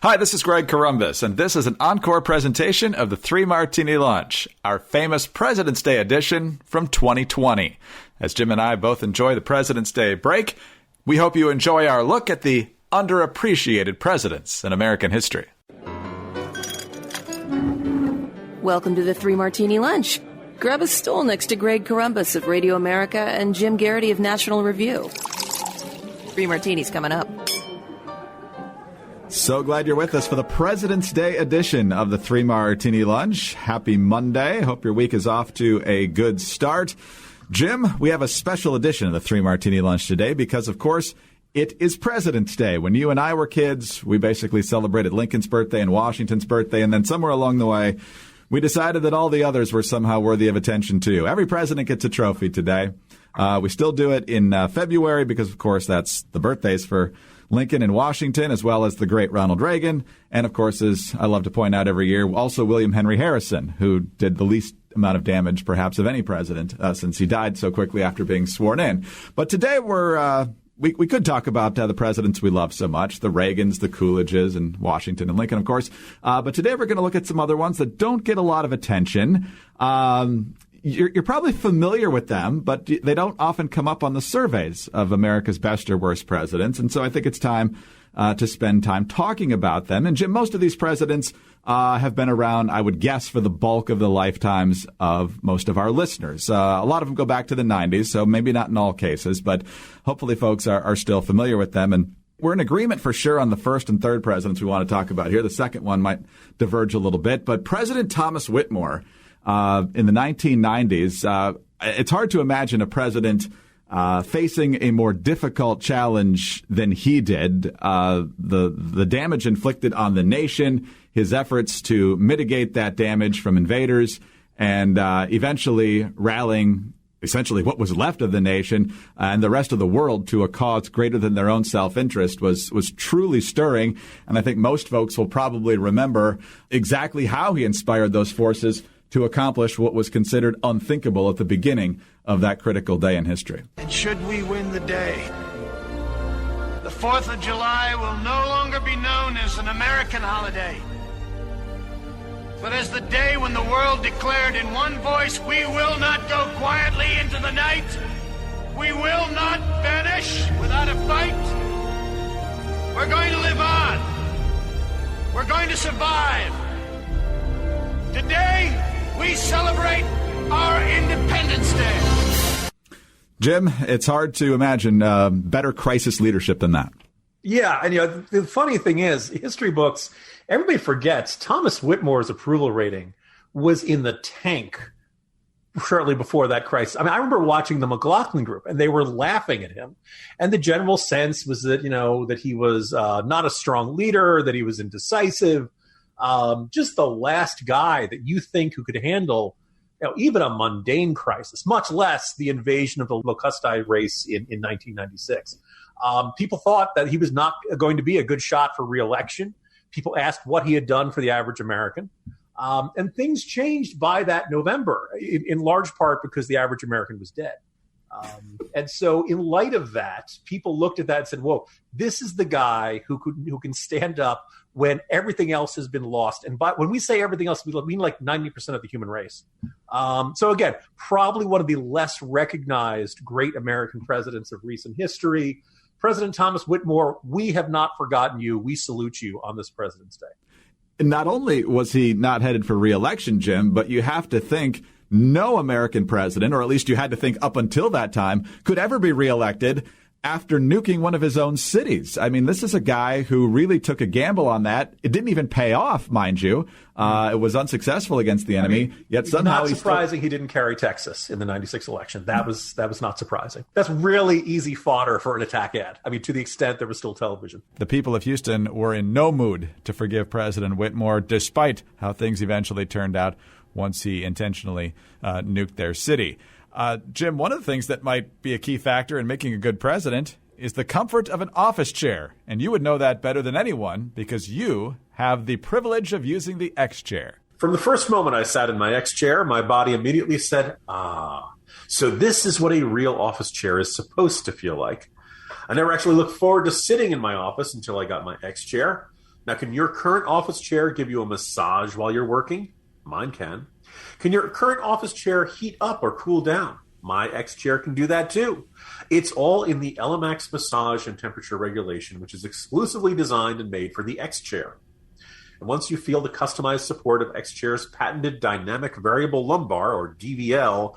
Hi, this is Greg Corombos, and this is an Encore presentation of the Three Martini Lunch, our famous President's Day edition from 2020. As Jim and I both enjoy the President's Day break, we hope you enjoy our look at the underappreciated presidents in American history. Welcome to the Three Martini Lunch. Grab a stool next to Greg Corombos of Radio America and Jim Garrity of National Review. Three Martinis coming up. So glad you're with us for the President's Day edition of the Three Martini Lunch. Happy Monday. Hope your week is off to a good start. Jim, we have a special edition of the Three Martini Lunch today because, of course, it is President's Day. When you and I were kids, we basically celebrated Lincoln's birthday and Washington's birthday, and then somewhere along the way, we decided that all the others were somehow worthy of attention, too. Every president gets a trophy today. We still do it in February because, of course, that's the birthdays for Lincoln and Washington, as well as the great Ronald Reagan. And, of course, as I love to point out every year, also William Henry Harrison, who did the least amount of damage, perhaps, of any president since he died so quickly after being sworn in. But today we could talk about the presidents we love so much, the Reagans, the Coolidges, and Washington and Lincoln, of course. But today we're going to look at some other ones that don't get a lot of attention. You're probably familiar with them, but they don't often come up on the surveys of America's best or worst presidents. And so I think it's time to spend time talking about them. And Jim, most of these presidents have been around, I would guess, for the bulk of the lifetimes of most of our listeners. A lot of them go back to the 90s, so maybe not in all cases, but hopefully folks are still familiar with them. And we're in agreement for sure on the first and third presidents we want to talk about here. The second one might diverge a little bit, but President Thomas Whitmore in the 1990s, it's hard to imagine a president facing a more difficult challenge than he did. The damage inflicted on the nation, his efforts to mitigate that damage from invaders, and eventually rallying essentially what was left of the nation and the rest of the world to a cause greater than their own self-interest was truly stirring. And I think most folks will probably remember exactly how he inspired those forces to accomplish what was considered unthinkable at the beginning of that critical day in history. And should we win the day, the 4th of July will no longer be known as an American holiday, but as the day when the world declared in one voice, we will not go quietly into the night. We will not vanish without a fight. We're going to live on. We're going to survive. Today, we celebrate our Independence Day. Jim, it's hard to imagine better crisis leadership than that. Yeah, and the funny thing is, history books, everybody forgets Thomas Whitmore's approval rating was in the tank shortly before that crisis. I mean, I remember watching the McLaughlin Group, and they were laughing at him. And the general sense was that, that he was not a strong leader, that he was indecisive. Just the last guy that you think who could handle, even a mundane crisis, much less the invasion of the Locusti race in 1996. People thought that he was not going to be a good shot for re-election. People asked what he had done for the average American. And things changed by that November, in large part because the average American was dead. And so in light of that, people looked at that and said, whoa, this is the guy who can stand up when everything else has been lost. And when we say everything else, we mean like 90% of the human race. So again, probably one of the less recognized great American presidents of recent history. President Thomas Whitmore, we have not forgotten you. We salute you on this President's Day. And not only was he not headed for re-election, Jim, but you have to think no American president, or at least you had to think up until that time, could ever be reelected after nuking one of his own cities. I mean, this is a guy who really took a gamble on that. It didn't even pay off, mind you. It was unsuccessful against the enemy. Yet somehow not surprising he didn't carry Texas in the 96 election. That was not surprising. That's really easy fodder for an attack ad. I mean, to the extent there was still television. The people of Houston were in no mood to forgive President Whitmore, despite how things eventually turned out once he intentionally nuked their city. Jim, one of the things that might be a key factor in making a good president is the comfort of an office chair. And you would know that better than anyone because you have the privilege of using the XChair. From the first moment I sat in my XChair, my body immediately said, so this is what a real office chair is supposed to feel like. I never actually looked forward to sitting in my office until I got my XChair. Now, can your current office chair give you a massage while you're working? Mine can. Can your current office chair heat up or cool down? My XChair can do that too. It's all in the LMX massage and temperature regulation, which is exclusively designed and made for the XChair. And once you feel the customized support of XChair's patented dynamic variable lumbar, or DVL,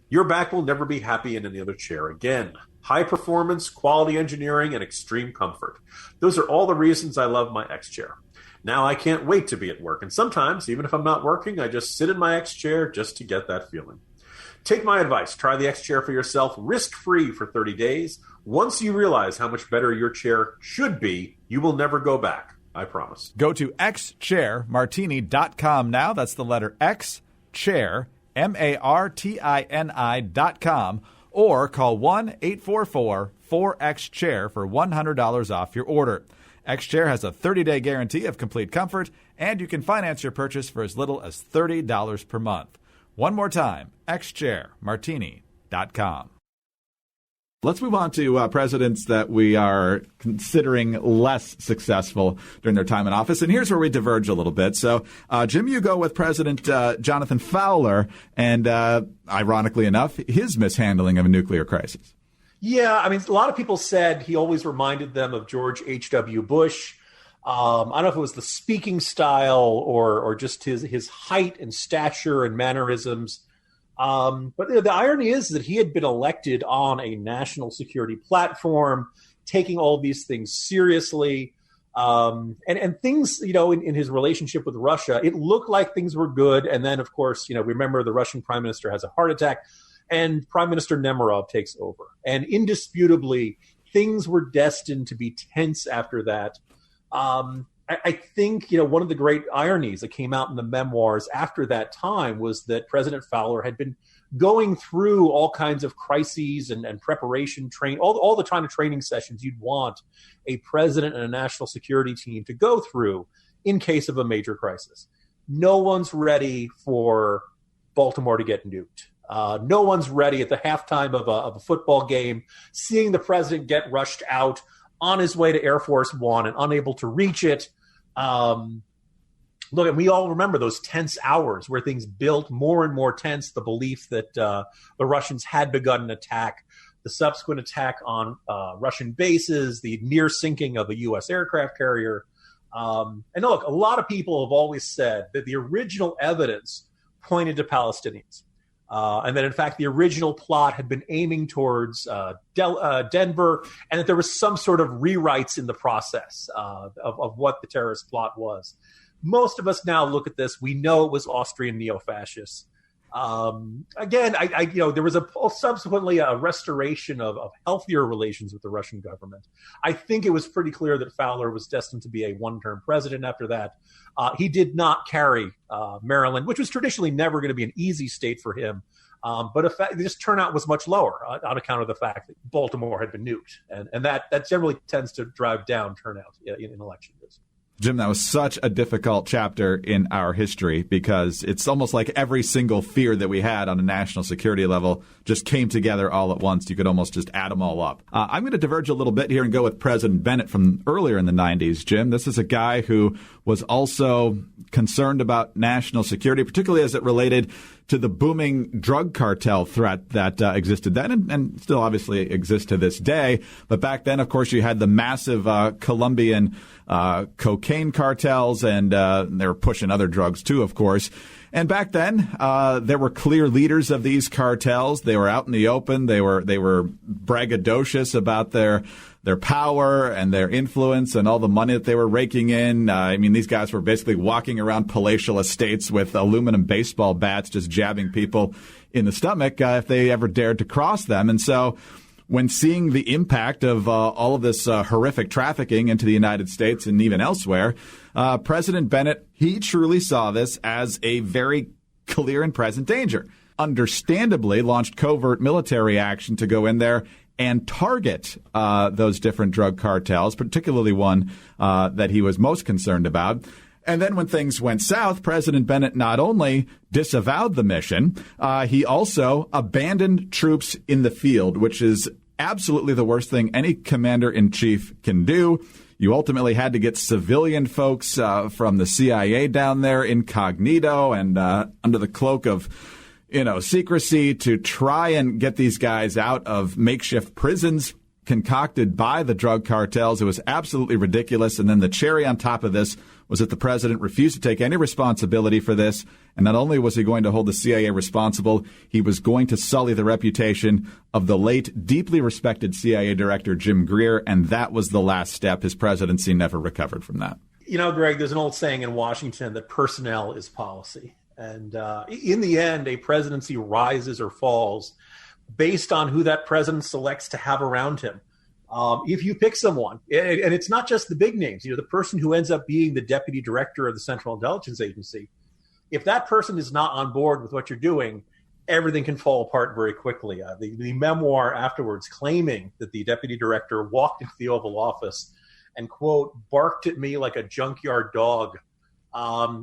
your back will never be happy in any other chair again. High performance, quality engineering, and extreme comfort. Those are all the reasons I love my XChair. Now I can't wait to be at work, and sometimes, even if I'm not working, I just sit in my XChair just to get that feeling. Take my advice. Try the XChair for yourself, risk-free for 30 days. Once you realize how much better your chair should be, you will never go back. I promise. Go to XChairMartini.com now. That's the letter XChair, MARTINI.com, or call 1-844-4XChair for $100 off your order. XChair has a 30-day guarantee of complete comfort, and you can finance your purchase for as little as $30 per month. One more time, XChairMartini.com. Let's move on to presidents that we are considering less successful during their time in office. And here's where we diverge a little bit. So, Jim, you go with President Jonathan Fowler and, ironically enough, his mishandling of a nuclear crisis. Yeah, I mean, a lot of people said he always reminded them of George H.W. Bush. I don't know if it was the speaking style or just his height and stature and mannerisms. But the irony is that he had been elected on a national security platform, taking all these things seriously. And things, in his relationship with Russia, it looked like things were good. And then, of course, remember the Russian prime minister has a heart attack and Prime Minister Nemerov takes over. And indisputably, things were destined to be tense after that. I think, one of the great ironies that came out in the memoirs after that time was that President Fowler had been going through all kinds of crises and preparation all the kind of training sessions you'd want a president and a national security team to go through in case of a major crisis. No one's ready for Baltimore to get nuked. No one's ready at the halftime of a football game, seeing the president get rushed out on his way to Air Force One and unable to reach it. Look, and we all remember those tense hours where things built more and more tense, the belief that the Russians had begun an attack, the subsequent attack on Russian bases, the near sinking of a U.S. aircraft carrier. And look, a lot of people have always said that the original evidence pointed to Palestinians. And that, in fact, the original plot had been aiming towards Denver, and that there was some sort of rewrites in the process of what the terrorist plot was. Most of us now look at this. We know it was Austrian neo-fascists. Again, there was subsequently a restoration of healthier relations with the Russian government. I think it was pretty clear that Fowler was destined to be a one-term president after that. He did not carry Maryland, which was traditionally never going to be an easy state for him. But this turnout was much lower on account of the fact that Baltimore had been nuked. And that generally tends to drive down turnout in election years. Jim, that was such a difficult chapter in our history because it's almost like every single fear that we had on a national security level just came together all at once. You could almost just add them all up. I'm going to diverge a little bit here and go with President Bennett from earlier in the 90s, Jim. This is a guy who was also concerned about national security, particularly as it related to the booming drug cartel threat that existed then and still obviously exists to this day. But back then, of course, you had the massive Colombian cocaine cartels, and they were pushing other drugs too, of course. And back then, there were clear leaders of these cartels. They were out in the open. They were braggadocious about their power and their influence and all the money that they were raking in. These guys were basically walking around palatial estates with aluminum baseball bats, just jabbing people in the stomach if they ever dared to cross them. And so when seeing the impact of all of this horrific trafficking into the United States and even elsewhere, President Bennett, he truly saw this as a very clear and present danger. Understandably, launched covert military action to go in there and target those different drug cartels, particularly one that he was most concerned about. And then when things went south, President Bennett not only disavowed the mission, he also abandoned troops in the field, which is absolutely the worst thing any commander-in-chief can do. You ultimately had to get civilian folks from the CIA down there incognito and under the cloak of secrecy to try and get these guys out of makeshift prisons concocted by the drug cartels. It was absolutely ridiculous. And then the cherry on top of this was that the president refused to take any responsibility for this. And not only was he going to hold the CIA responsible, he was going to sully the reputation of the late, deeply respected CIA director, Jim Greer. And that was the last step. His presidency never recovered from that. Greg, there's an old saying in Washington that personnel is policy. And in the end, a presidency rises or falls based on who that president selects to have around him. If you pick someone, and it's not just the big names, the person who ends up being the deputy director of the Central Intelligence Agency, if that person is not on board with what you're doing, everything can fall apart very quickly. The memoir afterwards claiming that the deputy director walked into the Oval Office and, quote, barked at me like a junkyard dog.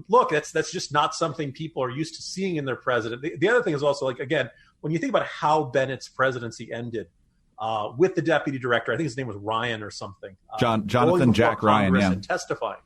Look, that's just not something people are used to seeing in their president. The other thing is also, again, when you think about how Bennett's presidency ended with the deputy director, I think his name was Ryan or something. Jonathan Jack Ryan, yeah. And testifying.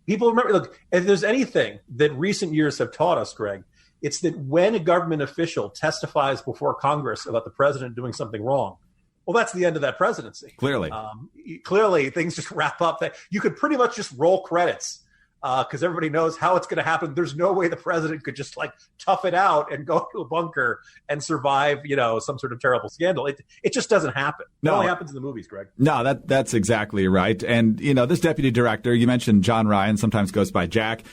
People remember, look, if there's anything that recent years have taught us, Greg, it's that when a government official testifies before Congress about the president doing something wrong, well, that's the end of that presidency. Clearly, things just wrap up. That you could pretty much just roll credits because everybody knows how it's going to happen. There's no way the president could just tough it out and go to a bunker and survive, some sort of terrible scandal. It just doesn't happen. It only happens in the movies, Greg. No, that's exactly right. And, this deputy director, you mentioned John Ryan, sometimes goes by Jack.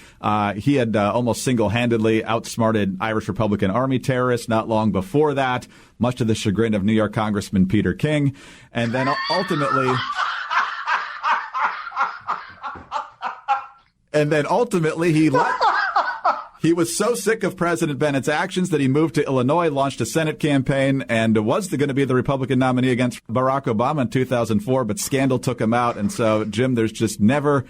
He had almost single-handedly outsmarted Irish Republican Army terrorists not long before that, much to the chagrin of New York Congressman Peter King. And then ultimately... And then ultimately, he was so sick of President Bennett's actions that he moved to Illinois, launched a Senate campaign, and was going to be the Republican nominee against Barack Obama in 2004, but scandal took him out. And so, Jim, there's just never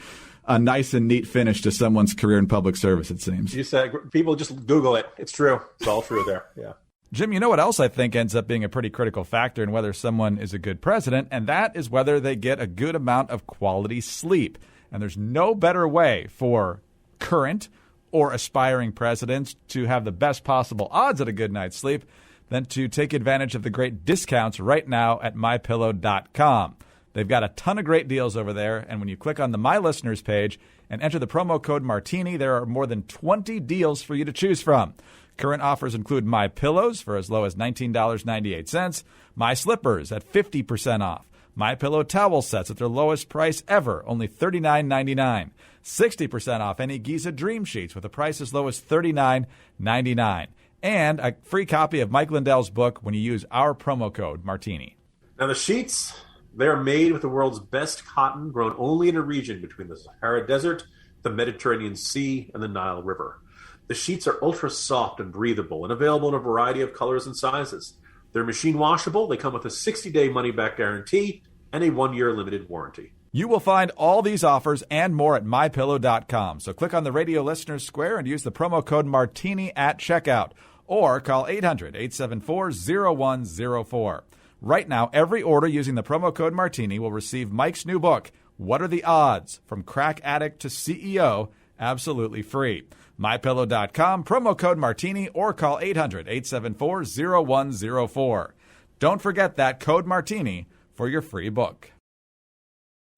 a nice and neat finish to someone's career in public service, it seems. You said people just Google it. It's true. It's all true there. Yeah. Jim, you know what else I think ends up being a pretty critical factor in whether someone is a good president, and that is whether they get a good amount of quality sleep. And there's no better way for current or aspiring presidents to have the best possible odds at a good night's sleep than to take advantage of the great discounts right now at MyPillow.com. They've got a ton of great deals over there, and when you click on the My Listeners page and enter the promo code Martini, there are more than 20 deals for you to choose from. Current offers include My Pillows for as low as $19.98, My Slippers at 50% off, My Pillow towel sets at their lowest price ever, only $39.99. 60% off any Giza Dream Sheets with a price as low as $39.99. And a free copy of Mike Lindell's book when you use our promo code Martini. Now the sheets, they're made with the world's best cotton, grown only in a region between the Sahara Desert, the Mediterranean Sea, and the Nile River. The sheets are ultra soft and breathable and available in a variety of colors and sizes. They're machine washable. They come with a 60-day money-back guarantee and a 1-year limited warranty. You will find all these offers and more at MyPillow.com. So click on the radio listeners square and use the promo code Martini at checkout. Or call 800-874-0104. Right now, every order using the promo code Martini will receive Mike's new book, What Are the Odds? From Crack Addict to CEO, absolutely free. MyPillow.com, promo code Martini, or call 800-874-0104. Don't forget that code Martini for your free book.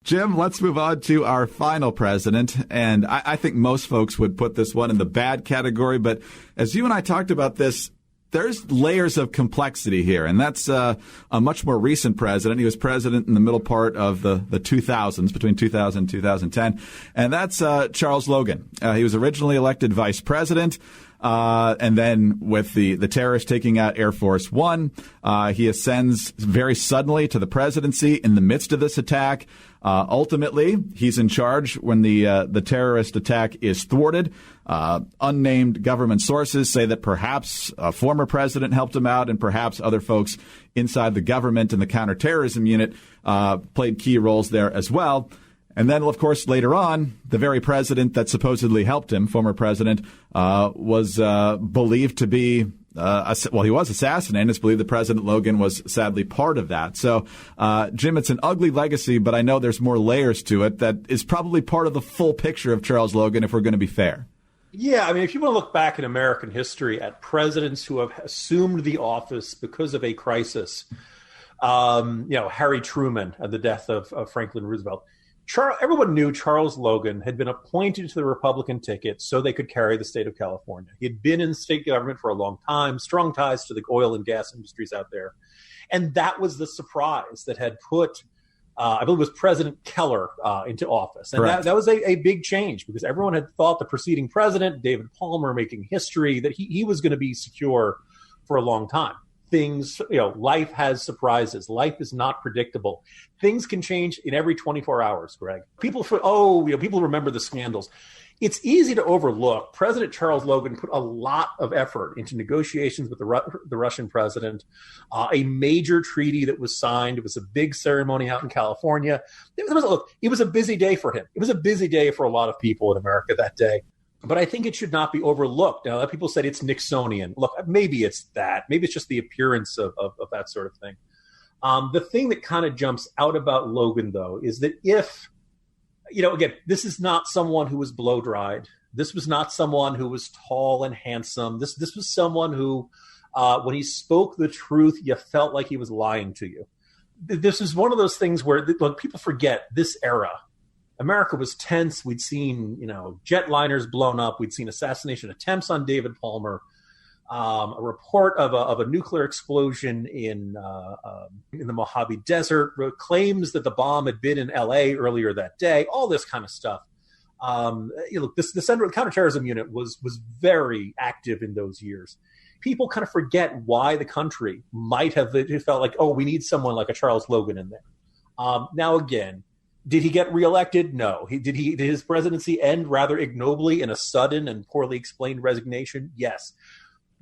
Jim, let's move on to our final president. And I think most folks would put this one in the bad category. But as you and I talked about this, there's layers of complexity here. And that's a much more recent president. He was president in the middle part of the 2000s, between 2000 and 2010. And that's Charles Logan. He was originally elected vice president. And then with the terrorists taking out Air Force One, he ascends very suddenly to the presidency in the midst of this attack. Ultimately, he's in charge when the terrorist attack is thwarted. Unnamed government sources say that perhaps a former president helped him out, and perhaps other folks inside the government and the counterterrorism unit played key roles there as well. And then, of course, later on, the very president that supposedly helped him, former president, was believed to be he was assassinated. It's believed that President Logan was sadly part of that. So, Jim, it's an ugly legacy, but I know there's more layers to it that is probably part of the full picture of Charles Logan, if we're going to be fair. Yeah, I mean, if you want to look back in American history at presidents who have assumed the office because of a crisis, Harry Truman and the death of Franklin Roosevelt, everyone knew Charles Logan had been appointed to the Republican ticket so they could carry the state of California. He had been in state government for a long time, strong ties to the oil and gas industries out there. And that was the surprise that had put I believe it was President Keller into office. And that was a big change because everyone had thought the preceding president, David Palmer, making history, that he was going to be secure for a long time. Things, life has surprises. Life is not predictable. Things can change in every 24 hours, Greg. People remember the scandals. It's easy to overlook. President Charles Logan put a lot of effort into negotiations with the Russian president, a major treaty that was signed. It was a big ceremony out in California. It was a busy day for him. It was a busy day for a lot of people in America that day. But I think it should not be overlooked. Now, people said it's Nixonian. Look, maybe it's that. Maybe it's just the appearance of that sort of thing. The thing that kind of jumps out about Logan, though, is that if again, this is not someone who was blow-dried. This was not someone who was tall and handsome. This was someone who, when he spoke the truth, you felt like he was lying to you. This is one of those things where people forget this era. America was tense. We'd seen, jetliners blown up. We'd seen assassination attempts on David Palmer. A report of a nuclear explosion in the Mojave Desert, claims that the bomb had been in L.A. earlier that day. All this kind of stuff. The Central Counterterrorism Unit was very active in those years. People kind of forget why the country might have felt like, we need someone like a Charles Logan in there. Now again, did he get reelected? No. Did his presidency end rather ignobly in a sudden and poorly explained resignation? Yes.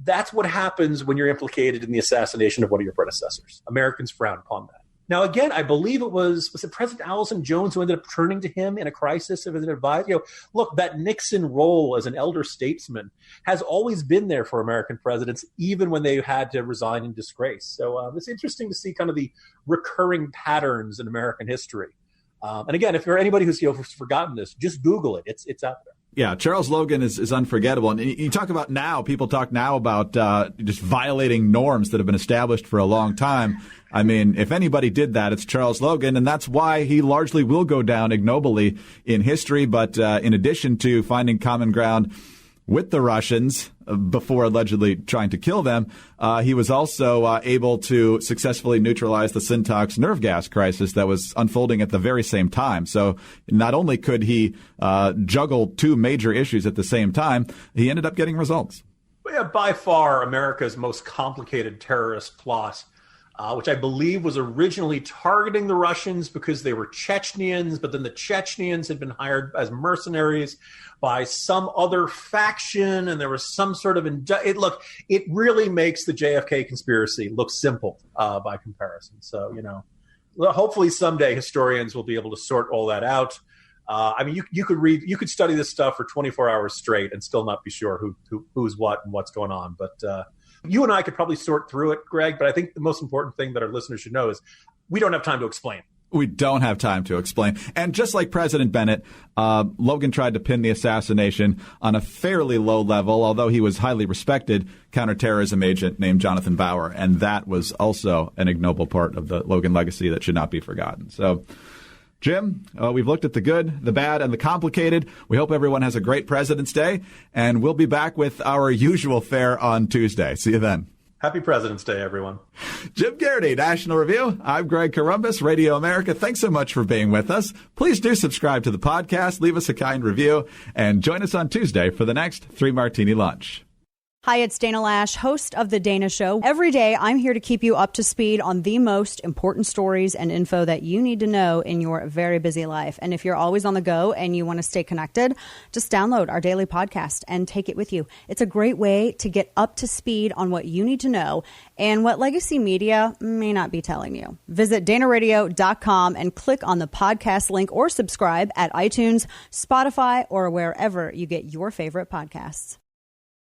That's what happens when you're implicated in the assassination of one of your predecessors. Americans frown upon that. Now, again, I believe it was it President Allison Jones who ended up turning to him in a crisis as an advisor? Look, that Nixon role as an elder statesman has always been there for American presidents, even when they had to resign in disgrace. So it's interesting to see kind of the recurring patterns in American history. And again, if you're anybody who's forgotten this, just Google it. It's out there. Yeah, Charles Logan is unforgettable. And you talk about people talk now about just violating norms that have been established for a long time. I mean, if anybody did that, it's Charles Logan, and that's why he largely will go down ignobly in history. But in addition to finding common ground with the Russians before allegedly trying to kill them, he was also able to successfully neutralize the Syntox nerve gas crisis that was unfolding at the very same time. So not only could he juggle two major issues at the same time, he ended up getting results. Yeah, by far America's most complicated terrorist plot, which I believe was originally targeting the Russians because they were Chechens, but then the Chechens had been hired as mercenaries by some other faction, and there was some sort of it really makes the JFK conspiracy look simple by comparison. So, hopefully someday historians will be able to sort all that out. You could study this stuff for 24 hours straight and still not be sure who's what and what's going on. But you and I could probably sort through it, Greg. But I think the most important thing that our listeners should know is we don't have time to explain. We don't have time to explain. And just like President Bennett, Logan tried to pin the assassination on a fairly low level, although he was highly respected counterterrorism agent named Jonathan Bauer. And that was also an ignoble part of the Logan legacy that should not be forgotten. So, Jim, we've looked at the good, the bad, and the complicated. We hope everyone has a great President's Day, and we'll be back with our usual fare on Tuesday. See you then. Happy President's Day, everyone. Jim Garrity, National Review. I'm Greg Corombos, Radio America. Thanks so much for being with us. Please do subscribe to the podcast, leave us a kind review, and join us on Tuesday for the next 3 Martini Lunch. Hi, it's Dana Lash, host of The Dana Show. Every day, I'm here to keep you up to speed on the most important stories and info that you need to know in your very busy life. And if you're always on the go and you want to stay connected, just download our daily podcast and take it with you. It's a great way to get up to speed on what you need to know and what legacy media may not be telling you. Visit danaradio.com and click on the podcast link or subscribe at iTunes, Spotify, or wherever you get your favorite podcasts.